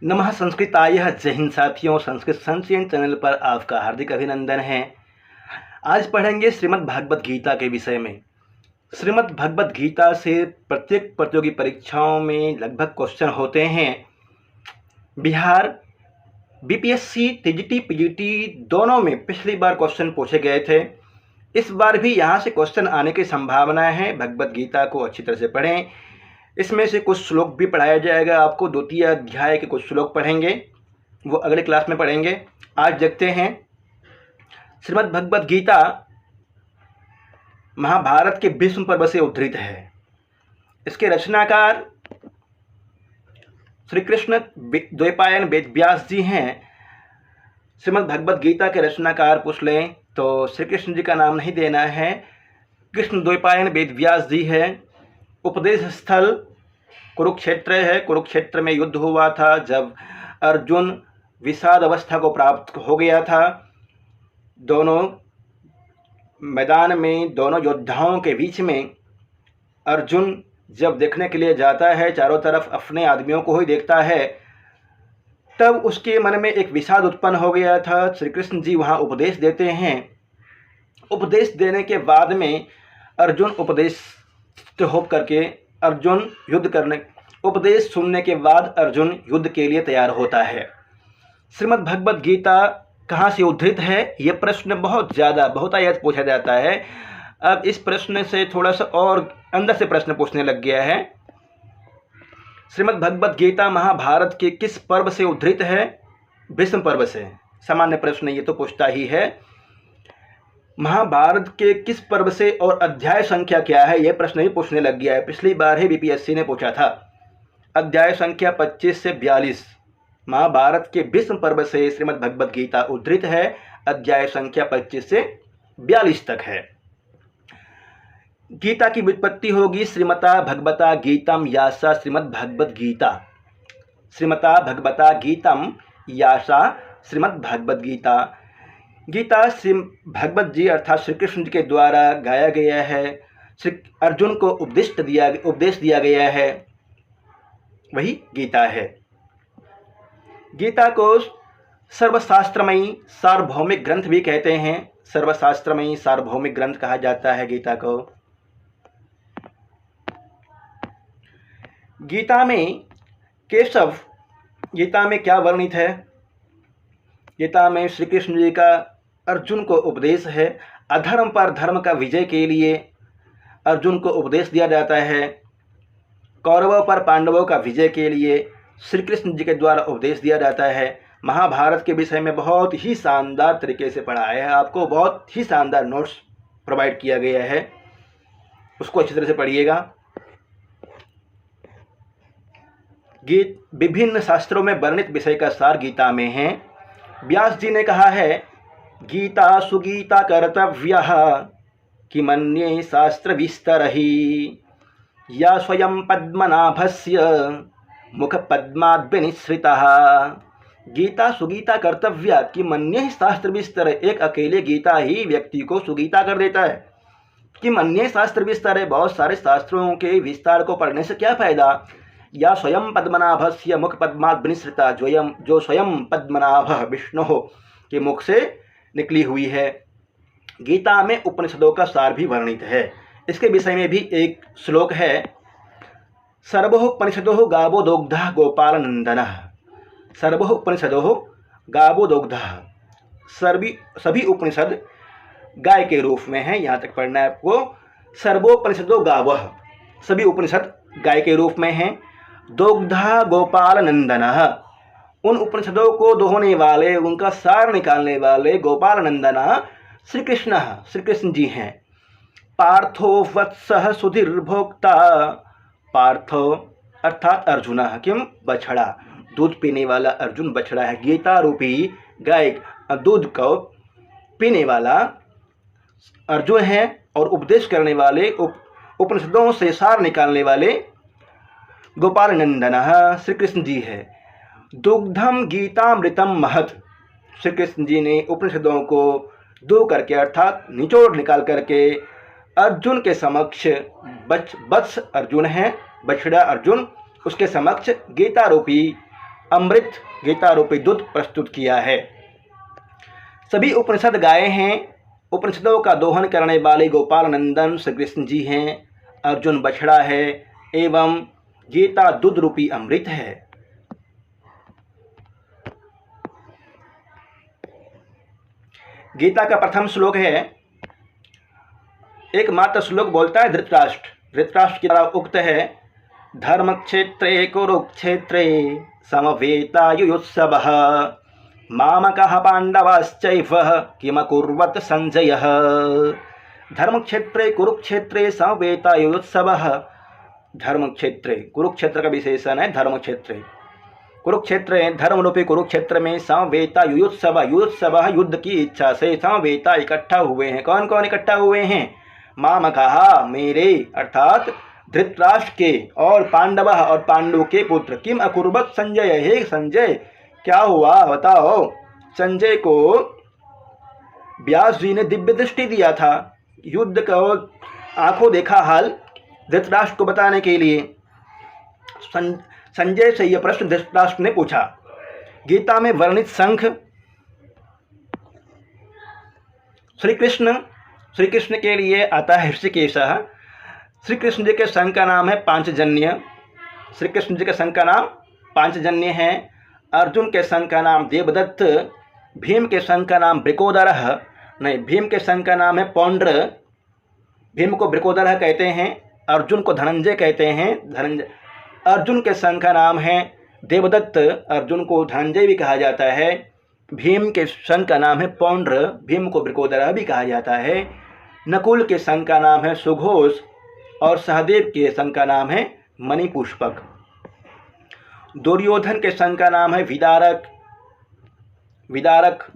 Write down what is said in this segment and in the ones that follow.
नमः संस्कृताय। जय हिंद साथियों, संस्कृत संचयन चैनल पर आपका हार्दिक अभिनंदन है। आज पढ़ेंगे श्रीमद् भागवत गीता के विषय में। श्रीमद् भागवत गीता से प्रत्येक प्रतियोगी परीक्षाओं में लगभग क्वेश्चन होते हैं। बिहार बीपीएससी टीजीटी पीजीटी दोनों में पिछली बार क्वेश्चन पूछे गए थे। इस बार भी यहाँ से क्वेश्चन आने की संभावना है। भगवत गीता को अच्छी तरह से पढ़ें। इसमें से कुछ श्लोक भी पढ़ाया जाएगा आपको। द्वितीय अध्याय के कुछ श्लोक पढ़ेंगे, वो अगले क्लास में पढ़ेंगे। आज देखते हैं श्रीमद् भगवत गीता महाभारत के भीष्म पर्व से उद्धृत है। इसके रचनाकार श्री कृष्ण द्वैपायन वेद व्यास जी हैं। श्रीमद् भगवत गीता के रचनाकार पूछ लें तो श्री कृष्ण जी का नाम नहीं देना है, कृष्ण द्वैपायन वेद व्यास जी है। उपदेश स्थल कुरुक्षेत्र है। कुरुक्षेत्र में युद्ध हुआ था जब अर्जुन विषाद अवस्था को प्राप्त हो गया था। दोनों मैदान में दोनों योद्धाओं के बीच में अर्जुन जब देखने के लिए जाता है, चारों तरफ अपने आदमियों को ही देखता है, तब उसके मन में एक विषाद उत्पन्न हो गया था। श्री कृष्ण जी वहाँ उपदेश देते हैं। उपदेश देने के बाद में अर्जुन उपदेश होप करके अर्जुन युद्ध करने, उपदेश सुनने के बाद अर्जुन युद्ध के लिए तैयार होता है। श्रीमद् भगवत गीता कहाँ से उद्धृत है, ये प्रश्न बहुत आयत पूछा जाता है। अब इस प्रश्न से थोड़ा सा और अंदर से प्रश्न पूछने लग गया है। श्रीमद् भगवत गीता महाभारत के किस पर्व से उद्धृत है? भीष्म पर्व से। सामान्य प्रश्न ये तो पूछता ही है। महाभारत के किस पर्व से और अध्याय संख्या क्या है, यह प्रश्न ही पूछने लग गया है। पिछली बार ही बीपीएससी ने पूछा था। अध्याय संख्या 25 से 42 महाभारत के भीष्म पर्व से श्रीमद् भगवत गीता उद्धृत है। अध्याय संख्या 25 से 42 तक है। गीता की व्युत्पत्ति होगी श्रीमता भगवता गीतम यासा श्रीमद् भगवत गीता। श्रीमता भगवता गीतम यासा श्रीमद् भगवत गीता। गीता श्री भगवत जी अर्थात श्री कृष्ण जी के द्वारा गाया गया है। श्री अर्जुन को उपदेश दिया गया है, वही गीता है। गीता को सर्वशास्त्रमयी सार्वभौमिक ग्रंथ भी कहते हैं। सर्वशास्त्रमयी सार्वभौमिक ग्रंथ कहा जाता है गीता को। गीता में केशव, गीता में क्या वर्णित है? गीता में श्री कृष्ण जी का अर्जुन को उपदेश है। अधर्म पर धर्म का विजय के लिए अर्जुन को उपदेश दिया जाता है। कौरवों पर पांडवों का विजय के लिए श्री कृष्ण जी के द्वारा उपदेश दिया जाता है। महाभारत के विषय में बहुत ही शानदार तरीके से पढ़ाया है। आपको बहुत ही शानदार नोट्स प्रोवाइड किया गया है, उसको अच्छी तरह से पढ़िएगा। गीत विभिन्न शास्त्रों में वर्णित विषय का सार गीता में है। व्यास जी ने कहा है, गीता सुगीता कर्तव्यः किमन्ये शास्त्र विस्तरहि या स्वयं पद्मनाभस्य मुख पद्माद्विनिसृतः। गीता सुगीता कर्तव्य किमन्ये शास्त्र विस्तर। एक अकेले गीता ही व्यक्ति को सुगीता कर देता है। किमन्ये शास्त्र विस्तर है, बहुत सारे शास्त्रों के विस्तार को पढ़ने से क्या फायदा। या स्वयं पद्मनाभस्य मुख पद्माद्विनिसृता, जो स्वयं पद्मनाभ विष्णु के मुख से निकली हुई है। गीता में उपनिषदों का सार भी वर्णित है। इसके विषय में भी एक श्लोक है, सर्वोपनिषदो गावो दोग्धः गोपाल नंदनः। सर्वोपनिषदो गावो दोग्धः, सभी उपनिषद गाय के रूप में है। यहाँ तक पढ़ना है आपको। सर्वोपनिषदो गावः, सभी उपनिषद गाय के रूप में हैं। दोग्धा गोपाल नंदनः, उन उपनिषदों को दोहने वाले, उनका सार निकालने वाले गोपाल नंदनः श्री कृष्ण जी हैं। पार्थो वत्सः सुधीर्भोक्ता, पार्थो अर्थात अर्जुन, किम बछड़ा, दूध पीने वाला अर्जुन बछड़ा है। गीता रूपी गाय दूध को पीने वाला अर्जुन है और उपदेश करने वाले, उपनिषदों से सार निकालने वाले गोपाल नंदनः श्री कृष्ण जी है। दुग्धम गीतामृतम महत, श्री कृष्ण जी ने उपनिषदों को दो करके अर्थात निचोड़ निकाल करके अर्जुन के समक्ष, वत्स अर्जुन है, बछड़ा अर्जुन, उसके समक्ष गीता रूपी अमृत गीता रूपी दूध प्रस्तुत किया है। सभी उपनिषद गाए हैं। उपनिषदों का दोहन करने वाले गोपाल नंदन श्री कृष्ण जी हैं, अर्जुन बछड़ा है एवं गीता दूध रूपी अमृत है। गीता का प्रथम श्लोक है, एकमात्र श्लोक बोलता है धृतराष्ट्र के द्वारा उक्त है, धर्म क्षेत्रे कुरुक्षेत्रे समवेतायुयुत्सवः मामकः पांडवाश्चैव किमकुर्वत संजयः। धर्म क्षेत्रे कुरुक्षेत्रे समवेतायुयुत्सवः। धर्म क्षेत्रे, कुरुक्षेत्र का विशेषण है धर्म क्षेत्रे। कुरुक्षेत्र धर्म रूपी कुरुक्षेत्र में समवेता युयुत्सव, युयुत्सव युद्ध की इच्छा से समवेता इकट्ठा हुए हैं। कौन कौन इकट्ठा हुए हैं? मामकः मेरे अर्थात धृतराष्ट्र के, और पांडव और पांडु के पुत्र। किम अकुर्वत संजय, हे संजय क्या हुआ बताओ। संजय को व्यास जी ने दिव्य दृष्टि दिया था, युद्ध का आंखों देखा हाल धृतराष्ट्र को बताने के लिए। संजय से यह प्रश्न धृतराष्ट्र ने पूछा। गीता में वर्णित शंख श्री कृष्ण के लिए आता है ऋषिकेशः। श्री कृष्ण जी के शंख का नाम है पांचजन्य। श्री कृष्ण जी के शंख का नाम पांचजन्य है। अर्जुन के शंख का नाम देवदत्त, भीम के शंख का नाम ब्रिकोदरः, नहीं भीम के शंख का नाम है पौंड्र। भीम को ब्रिकोदरः कहते हैं, अर्जुन को धनंजय कहते हैं। धनंजय अर्जुन के शंख का नाम है देवदत्त, अर्जुन को धनंजय भी कहा जाता है। भीम के शंख का नाम है पौंड्र, भीम को ब्रिकोदरः भी कहा जाता है। नकुल के शंख का नाम है सुघोष और सहदेव के शंख का नाम है मणिपुष्पक। दुर्योधन के शंख का नाम है विदारक,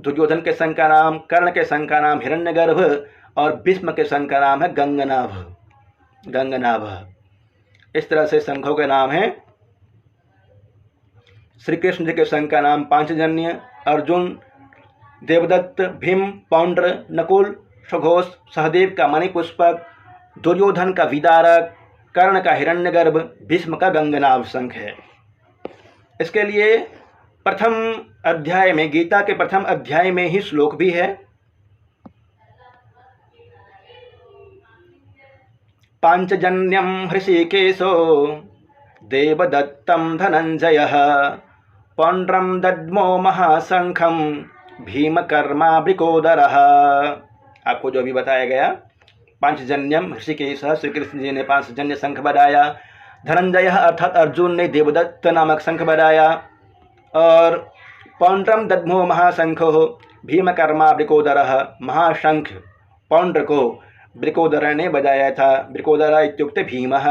दुर्योधन के शंख का नाम, कर्ण के शंख का नाम हिरण्यगर्भ और भीष्म के शंख का नाम है गंगनाभ। इस तरह से शंखों के नाम हैं। श्री कृष्ण जी के शंख का नाम पांचजन्य, अर्जुन, देवदत्त, भीम, पौंड्र, नकुल, सुघोष, सहदेव का मणिपुष्पक, दुर्योधन का विदारक, कर्ण का हिरण्यगर्भ, भीष्म का गंगनाभ शंख है। इसके लिए प्रथम अध्याय में, गीता के प्रथम अध्याय में ही श्लोक भी है। पांचजन्यम हृषिकेशो देवदत्तम धनंजयः पौंड्रम दद्मो महाशंखम भीमकर्मा ब्रिकोदरः। आपको जो भी बताया गया, पांचजन्यम ऋषिकेश, श्री कृष्ण जी ने पांचजन्य शंख बनाया। धनंजय अर्थात अर्जुन ने देवदत्त नामक शंख बनाया। और पौंड्रम दद्मो महाशंखो भीमकर्मा ब्रिकोदरः, महाशंख पौंड्र को ब्रिकोदर ने बजाया था। ब्रिकोदर इत्युक्ते भीमः।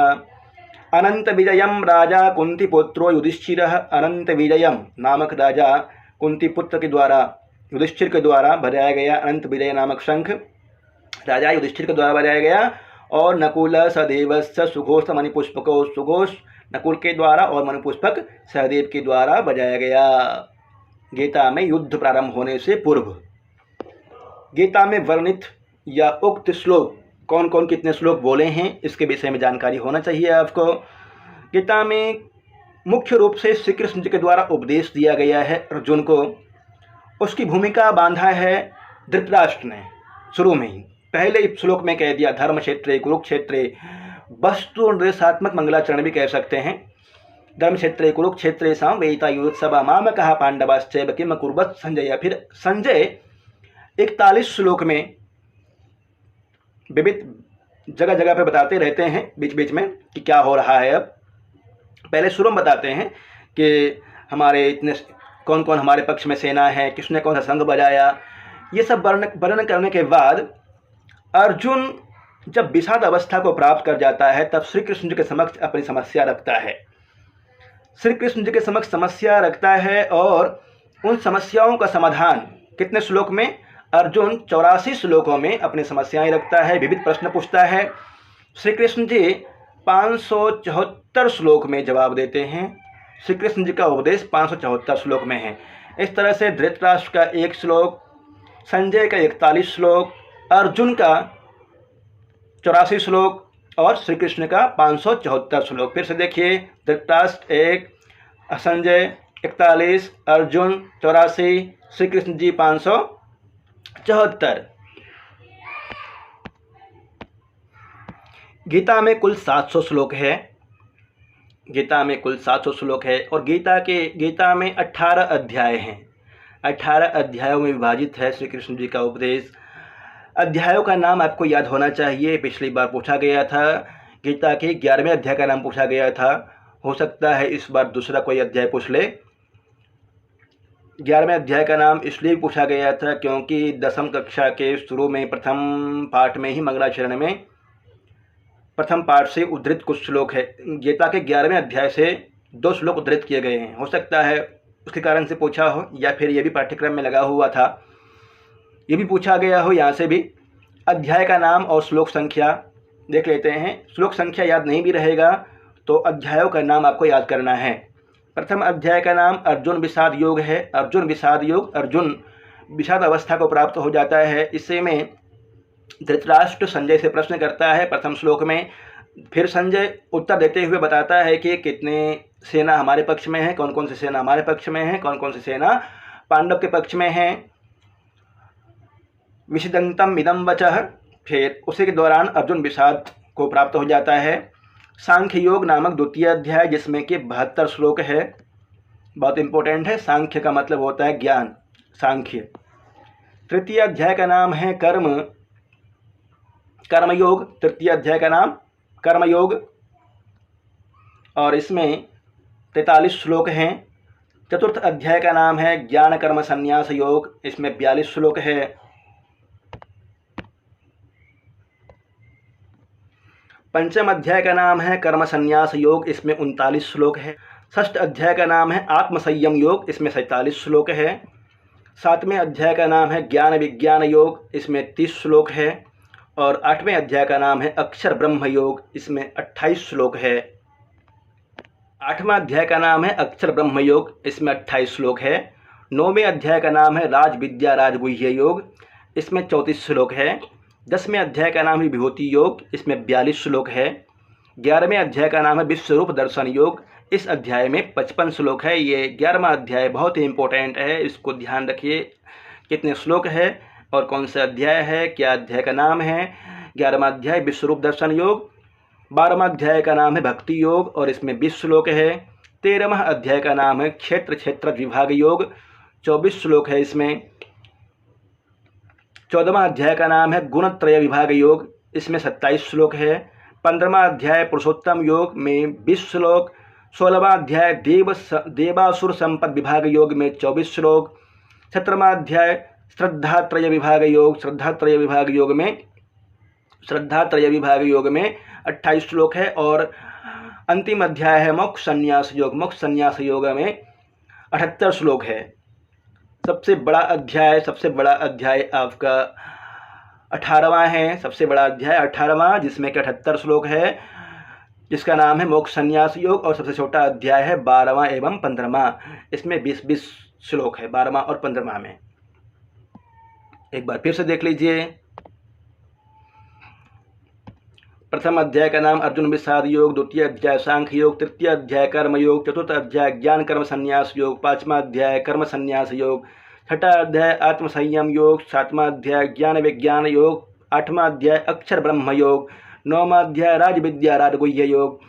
अनंत विजयम राजा कुंती पुत्रो युधिष्ठिरः, अनंत विजयम नामक राजा कुंती पुत्र के द्वारा, युधिष्ठिर के द्वारा बजाया गया अनंत विजय नामक शंख राजा युधिष्ठिर के द्वारा बजाया गया। और नकुल सहदेवश्च सुघोष मणिपुष्पको, सुघोष नकुल के द्वारा और मणिपुष्पक सहदेव के द्वारा बजाया गया। गीता में युद्ध प्रारंभ होने से पूर्व। गीता में वर्णित या उक्त श्लोक कौन कौन कितने श्लोक बोले हैं, इसके विषय में जानकारी होना चाहिए आपको। गीता में मुख्य रूप से श्री कृष्ण जी के द्वारा उपदेश दिया गया है अर्जुन को। उसकी भूमिका बांधा है धृतराष्ट्र ने शुरू में ही। पहले श्लोक में कह दिया, धर्म क्षेत्रे कुरुक्षेत्रे, वस्तु निर्देशात्मक मंगलाचरण भी कह सकते हैं। धर्म क्षेत्रे कुरुक्षेत्रे समवेतायुयुत्सवः मामकः पांडवाश्चैव किम अकुर्वत संजय। फिर संजय 41 श्लोक में विविध जगह जगह पे बताते रहते हैं बीच बीच में कि क्या हो रहा है। अब पहले शुरू में बताते हैं कि हमारे इतने कौन कौन हमारे पक्ष में सेना है, किसने कौन सा संघ बजाया। ये सब वर्णन करने के बाद अर्जुन जब विषाद अवस्था को प्राप्त कर जाता है, तब श्री कृष्ण जी के समक्ष अपनी समस्या रखता है। श्री कृष्ण जी के समक्ष समस्या रखता है और उन समस्याओं का समाधान कितने श्लोक में, अर्जुन 84 श्लोकों में अपनी समस्याएं रखता है, विविध प्रश्न पूछता है। श्री कृष्ण जी 574 श्लोक में जवाब देते हैं। श्री कृष्ण जी का उपदेश 574 श्लोक में है। इस तरह से धृतराष्ट्र का 1 श्लोक, संजय का 41 श्लोक, अर्जुन का 84 श्लोक और श्री कृष्ण का 574 श्लोक। फिर से देखिए, धृतराष्ट्र 1, संजय 41, अर्जुन 84, श्री कृष्ण जी 574। गीता में कुल 700 श्लोक है। गीता में कुल 700 श्लोक है और गीता में 18 अध्याय हैं। 18 अध्यायों में विभाजित है श्री कृष्ण जी का उपदेश। अध्यायों का नाम आपको याद होना चाहिए। पिछली बार पूछा गया था, गीता के 11वें अध्याय का नाम पूछा गया था। हो सकता है इस बार दूसरा कोई अध्याय पूछ ले। 11वें अध्याय का नाम इसलिए पूछा गया था क्योंकि 10वीं कक्षा के शुरू में प्रथम पाठ में ही मंगलाचरण में प्रथम पाठ से उद्धृत कुछ श्लोक है। गीता के 11वें अध्याय से 2 श्लोक उद्धृत किए गए हैं। हो सकता है उसके कारण से पूछा हो, या फिर ये भी पाठ्यक्रम में लगा हुआ था, ये भी पूछा गया हो यहाँ से भी। अध्याय का नाम और श्लोक संख्या देख लेते हैं। श्लोक संख्या याद नहीं भी रहेगा तो अध्यायों का नाम आपको याद करना है। प्रथम अध्याय का नाम अर्जुन विषाद योग है। अर्जुन विषाद योग, अर्जुन विषाद अवस्था को प्राप्त हो जाता है। इससे में धृतराष्ट्र संजय से प्रश्न करता है प्रथम श्लोक में। फिर संजय उत्तर देते हुए बताता है कि कितने सेना हमारे पक्ष में है, कौन कौन सी सेना हमारे पक्ष में है, कौन कौन सी सेना पांडव के पक्ष में है। विषदंतम इदम वचः। फिर उसी के दौरान अर्जुन विषाद को प्राप्त हो जाता है। सांख्य योग नामक द्वितीय अध्याय जिसमें कि 72 श्लोक है, बहुत इंपॉर्टेंट है। सांख्य का मतलब होता है ज्ञान, सांख्य। तृतीय अध्याय का नाम है कर्मयोग। तृतीय अध्याय का नाम कर्मयोग और इसमें 43 श्लोक हैं। चतुर्थ अध्याय का नाम है ज्ञान कर्म संन्यास योग। इसमें 42 श्लोक है। पंचम अध्याय का नाम है कर्म संन्यास योग। इसमें 39 श्लोक है। षष्ठ अध्याय का नाम है आत्म संयम योग। इसमें 47 श्लोक है। सातवें अध्याय का नाम है ज्ञान विज्ञान योग। इसमें 30 श्लोक है। और 8वें अध्याय का नाम है अक्षर ब्रह्म योग। इसमें 28 श्लोक है। 8वां अध्याय का नाम है अक्षर ब्रह्म योग। इसमें 28 श्लोक है। 9वें अध्याय का नाम है राज विद्या राजगुह्य योग। इसमें 34 श्लोक है। 10वें अध्याय का नाम है विभूति योग। इसमें 42 श्लोक है। 11वें अध्याय का नाम है विश्वरूप दर्शन योग। इस अध्याय में 55 श्लोक है। ये 11वां अध्याय बहुत ही इंपॉर्टेंट है, इसको ध्यान रखिए। कितने श्लोक है और कौन सा अध्याय है, क्या अध्याय का नाम है। 11वां अध्याय विश्वरूप दर्शन योग। 12वां अध्याय का नाम है भक्ति योग और इसमें 20 श्लोक है। 13वां अध्याय का नाम है क्षेत्र क्षेत्र विभाग योग। 24 श्लोक है इसमें। 14वां अध्याय का नाम है गुणत्रय विभाग योग। इसमें 27 श्लोक है। 15वां अध्याय पुरुषोत्तम योग में 20 श्लोक। 16वां अध्याय देवासुर संपद विभाग योग में 24 श्लोक। 17वां अध्याय श्रद्धात्रय विभाग योग। श्रद्धात्रय विभाग योग में 28 श्लोक है। और अंतिम अध्याय है मोक्ष संन्यास योग। मोक्ष संन्यास योग में 78 श्लोक है। सबसे बड़ा अध्याय आपका 18वां है। सबसे बड़ा अध्याय 18वां जिसमें कि 78 श्लोक है, जिसका नाम है मोक्ष संन्यास योग। और सबसे छोटा अध्याय है 12वां एवं 15वां। इसमें 20-20 श्लोक है 12वां और 15वां में। एक बार फिर से देख लीजिए। प्रथम अध्याय का नाम अर्जुन विषाद योग। द्वितीय अध्याय सांख्य योग। तृतीय अध्याय कर्म योग। चतुर्थ अध्याय ज्ञान कर्म संन्यास योग। 5वां अध्याय कर्म संन्यास योग। 6वां अध्याय आत्म संयम योग। 7वां अध्याय ज्ञान विज्ञान योग। 8वां अध्याय अक्षर ब्रह्म योग। 9वां अध्याय राज विद्या राजगुह्य योग।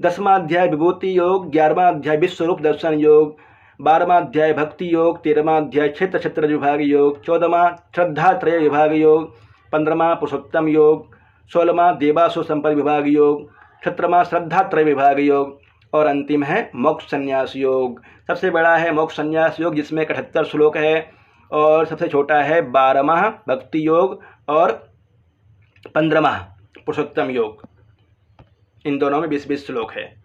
10वां अध्याय विभूति योग। 11वां अध्याय विश्वरूप दर्शन योग। 12वां अध्याय भक्ति योग। 13वां अध्याय क्षेत्र क्षेत्र विभाग योग। 14वां श्रद्धात्रय विभाग योग। 15वां पुरुषोत्तम योग। 16वां देवासुर संपद विभाग योग। 17वां श्रद्धात्रय विभाग योग। और अंतिम है मोक्ष संन्यास योग। सबसे बड़ा है मोक्ष संन्यास योग जिसमें 78 श्लोक है। और सबसे छोटा है 12वां भक्ति योग और 15वां पुरुषोत्तम योग। इन दोनों में 20-20 श्लोक है।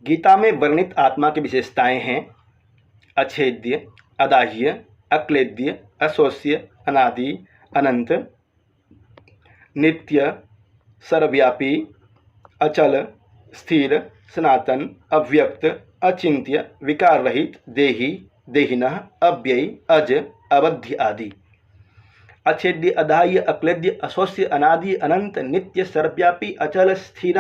गीता में वर्णित आत्मा की विशेषताएं हैं अछेद्य, अदाह्य, अक्लेद्य, अशोष्य, अनादि, अनंत, नित्य, सर्वव्यापी, अचल, स्थिर, सनातन, अव्यक्त, अचिंत्य, विकार रहित, देही, देहिनः, अव्ययी, अज, अवध्य आदि। अछेद्य, अदाह्य, अक्लेद्य, अशोष्य, अनादि, अनंत, नित्य, सर्वव्यापी, अचल, स्थिर,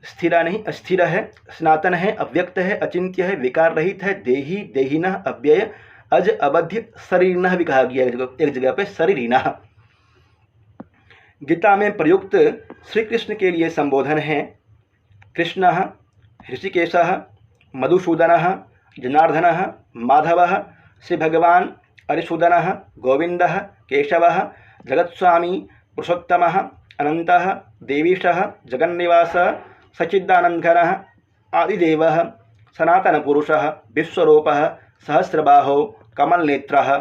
स्थिरा नहीं, अस्थिर है, सनातन है, अव्यक्त है, अचिंत्य है, विकार रहित है, देही, देहिनः, अव्यय, अज, अबध्य, शरीरिणः भी कहा गया एक जगह पे, शरीरिणः। गीता में प्रयुक्त श्री कृष्ण के लिए संबोधन है कृष्णः, ऋषिकेशः, मधुसूदनः, जनार्दनः, माधवः, श्री भगवान, अरिसूदनः, गोविंदः, केशवः, जगत्स्वामी, पुरुषोत्तमः, अनंतः, देवीशः, जगन्निवासः, सच्चिदानंदघनः, आदिदेवः, सनातनपुरुषः, विश्वरूपः, सहस्रबाहो, कमलनेत्रः।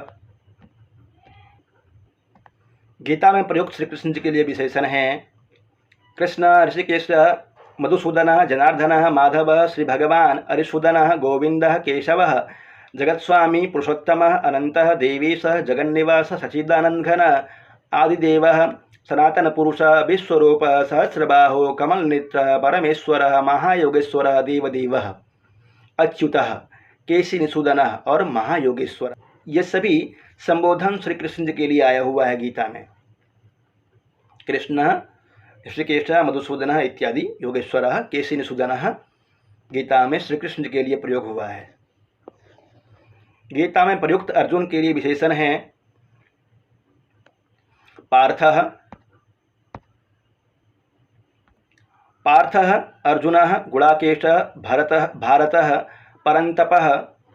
गीता में प्रयुक्त श्री कृष्ण जी के लिए विशेषण हैं कृष्ण, ऋषिकेश, मधुसूदनः, जनार्दनः, माधवः, श्री भगवान, अरिसूदनः, गोविंदः, केशवः, जगत्स्वामी, पुरुषोत्तमः, अनंतः, देवीशः, जगन्निवासः, सच्चिदानंदघनः, आदिदेवः, सनातन पुरुष, विश्वरूप, सहस्रबाहो, कमलनेत्र, परमेश्वर, महायोगेश्वर, देवदेव, अच्युत, केशिनिसूदन और महायोगेश्वर। ये सभी संबोधन श्री कृष्ण जी के लिए आया हुआ है गीता में। कृष्ण, ऋषिकेश, मधुसूदन इत्यादि, योगेश्वर, केशिनिसूदन गीता में श्री कृष्ण जी के लिए प्रयोग हुआ है। गीता में प्रयुक्त अर्जुन के लिए विशेषण हैं पार्थः, पार्थः, अर्जुनः, गुडाकेशः, भारतः, परन्तपः,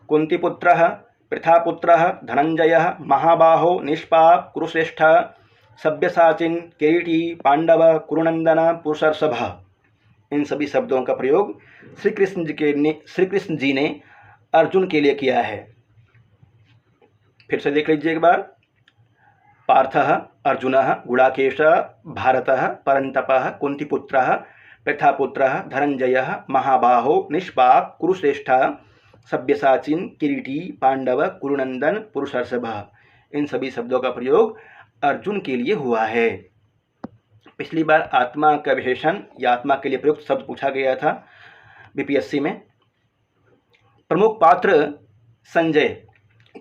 कुन्तीपुत्रः, पृथापुत्रः, धनंजयः, महाबाहो, निष्पाप, कुरुश्रेष्ठः, सव्यसाचिन, किरीटी, पांडव, कुरुनंदन, पुरुषर्षभ। इन सभी शब्दों का प्रयोग श्री कृष्ण जी ने अर्जुन के लिए किया है। फिर से देख लीजिए एक बार। पार्थः, अर्जुनः, गुडाकेशः, भारतः, परन्तपः, कुन्तीपुत्रः, पृथापुत्रः, धनंजयः, महाबाहो, निष्पाप, कुरुश्रेष्ठः, सव्यसाचिन, किरीटी, पांडव, कुरुनंदन, पुरुषर्षभ। इन सभी शब्दों का प्रयोग अर्जुन के लिए हुआ है। पिछली बार आत्मा का विशेषण या आत्मा के लिए प्रयुक्त शब्द पूछा गया था बीपीएससी में। प्रमुख पात्र संजय,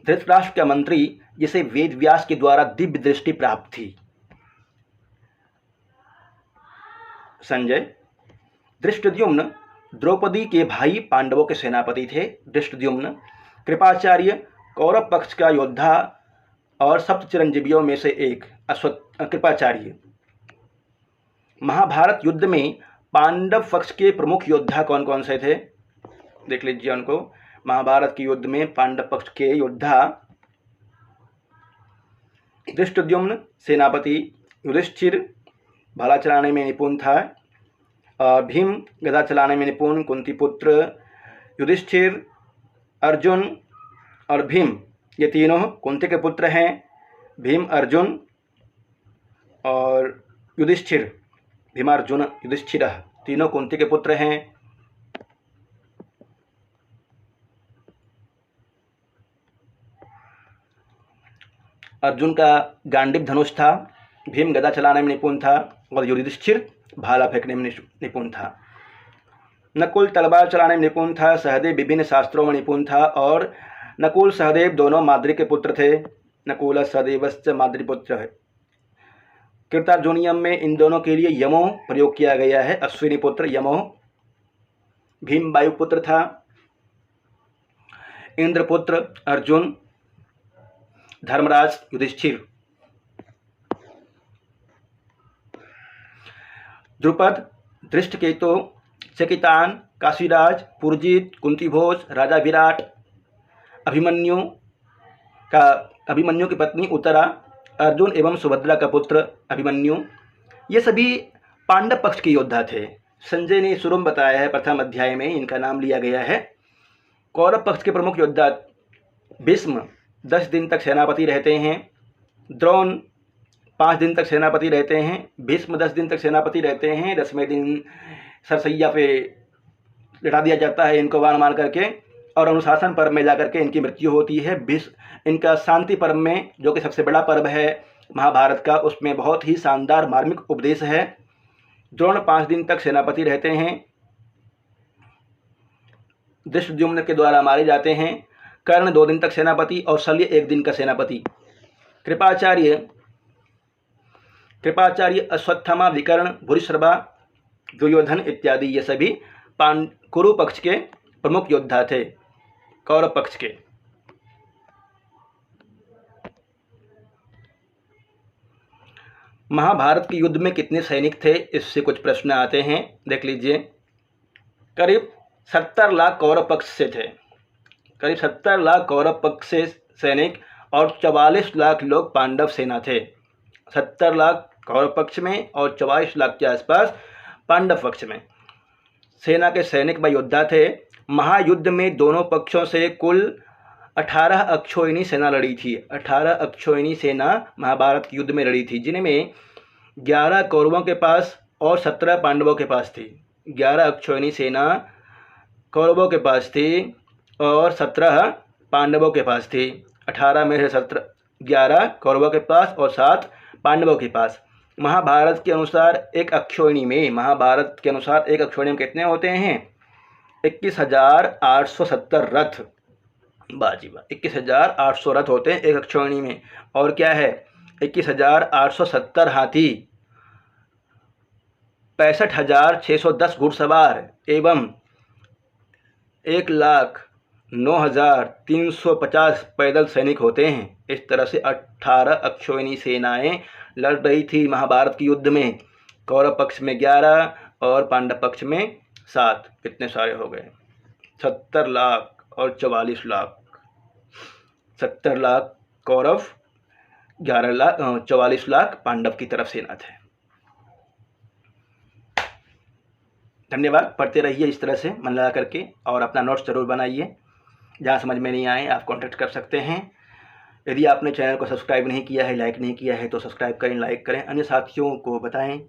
धृतराष्ट्र का मंत्री, जिसे वेद व्यास के द्वारा दिव्य दृष्टि प्राप्त थी। संजय। धृष्टद्युम्न, द्रौपदी के भाई, पांडवों के सेनापति थे धृष्टद्युम्न। कृपाचार्य, कौरव पक्ष का योद्धा और सप्त चिरंजीवियों में से एक कृपाचार्य। महाभारत युद्ध में पांडव पक्ष के प्रमुख योद्धा कौन कौन से थे, देख लीजिए उनको। महाभारत के युद्ध में पांडव पक्ष के योद्धा धृष्टद्युम्न सेनापति, युधिष्ठिर भाला चलाने में निपुण था, भीम गदा चलाने में निपुण, कुंतीपुत्र, युधिष्ठिर, अर्जुन और भीम, ये तीनों कुंती के पुत्र हैं। भीम, अर्जुन और युधिष्ठिर, भीमार्जुन युधिष्ठिर, तीनों कुंती के पुत्र हैं। अर्जुन का गांडीव धनुष था, भीम गदा चलाने में निपुण था और युधिष्ठिर भाला फेंकने में निपुण था। नकुल तलवार चलाने में निपुण था, सहदेव विभिन्न शास्त्रों में निपुण था और नकुल सहदेव दोनों माद्री के पुत्र थे। नकुल सहदेवश्च माद्रीपुत्र है। कृतार्जुनियम में इन दोनों के लिए यमो प्रयोग किया गया है, अश्विनी पुत्र यमो। भीम वायुपुत्र था। इंद्रपुत्र अर्जुन, धर्मराज युधिष्ठिर। द्रुपद, धृष्टकेतु, चकितान, काशीराज, पुरजीत, कुंतीभोज, राजा विराट, अभिमन्यु की पत्नी उत्तरा, अर्जुन एवं सुभद्रा का पुत्र अभिमन्यु, ये सभी पांडव पक्ष के योद्धा थे। संजय ने शुरू में बताया है, प्रथम अध्याय में इनका नाम लिया गया है। कौरव पक्ष के प्रमुख योद्धा भीष्म 10 दिन तक सेनापति रहते हैं, द्रोण 5 दिन तक सेनापति रहते हैं, भीष्म 10 दिन तक सेनापति रहते हैं। 10वें दिन सरसैया पे लटा दिया जाता है इनको बाण मार करके और अनुशासन पर्व में जाकर के इनकी मृत्यु होती है। इनका शांति पर्व में, जो कि सबसे बड़ा पर्व है महाभारत का, उसमें बहुत ही शानदार मार्मिक उपदेश है। द्रोण 5 दिन तक सेनापति रहते हैं, धृष्टद्युम्न के द्वारा मारे जाते हैं। कर्ण 2 दिन तक सेनापति और शल्य 1 दिन का सेनापति। कृपाचार्य अश्वत्थामा, विकर्ण, भूरिश्रवा दुर्योधन इत्यादि ये सभी कुरु पक्ष के प्रमुख योद्धा थे, कौरव पक्ष के। महाभारत के युद्ध में कितने सैनिक थे, इससे कुछ प्रश्न आते हैं, देख लीजिए। करीब 70 लाख कौरव पक्ष से थे, करीब 70 लाख कौरव पक्ष से सैनिक और 44 लाख लोग पांडव सेना थे। 70 लाख कौरव पक्ष में और 44 लाख के आसपास पांडव पक्ष में सेना के सैनिक व योद्धा थे। महायुद्ध में दोनों पक्षों से कुल 18 अक्षौहिणी सेना लड़ी थी। 18 अक्षौहिणी सेना महाभारत के युद्ध में लड़ी थी, जिनमें 11 कौरवों के पास और 17 पांडवों के पास थी। 11 अक्षौहिणी सेना कौरवों के पास थी और 17 पांडवों के पास थी। 18 में से 11 कौरवों के पास और 7 पांडवों के पास। महाभारत के अनुसार एक अक्षौहिणी में कितने होते हैं? 21,870 रथ, बाजीबा 21,800 रथ होते हैं एक अक्षौहिणी में। और क्या है? 21,870 हाथी, 65,610 घुड़सवार एवं 1,09,350 पैदल सैनिक होते हैं। इस तरह से 18 अक्षौहिणी सेनाएं लड़ रही थी महाभारत के युद्ध में। कौरव पक्ष में 11 और पांडव पक्ष में 7, कितने सारे हो गए? 70 लाख और 44 लाख। 70 लाख कौरव, 44 लाख पांडव की तरफ सेना थे। धन्यवाद। पढ़ते रहिए इस तरह से मन लगा करके, और अपना नोट्स जरूर बनाइए। जहाँ समझ में नहीं आए आप कांटेक्ट कर सकते हैं। यदि आपने चैनल को सब्सक्राइब नहीं किया है, लाइक नहीं किया है, तो सब्सक्राइब करें, लाइक करें, अन्य साथियों को बताएं।